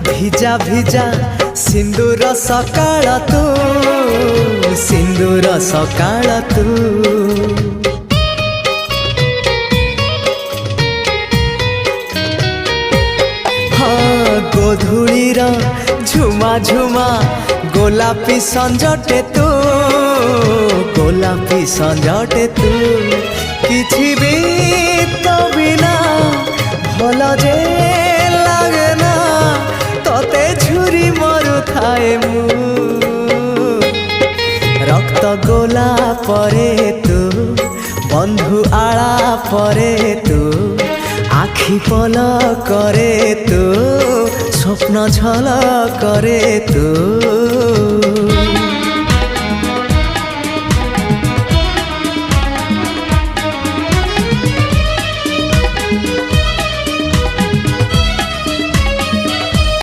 ভিজা ভিজা সিন্দুর সকাଳ তু সিন্দুর সকাଳ তু হ্যাঁ গোধূলির ঝুমা ঝুমা গোলাপী সঞ্জটে তু গোলাপী সঞ্জটে তু কিছু বি তো বিনা ভাল যে লাগে না তোতে ঝুরি মরু থায়ে মু রক্ত গোলা পরে তু বন্ধু আড়া পরে তু আখি পল করে তু স্বপ্ন ঝল করে তু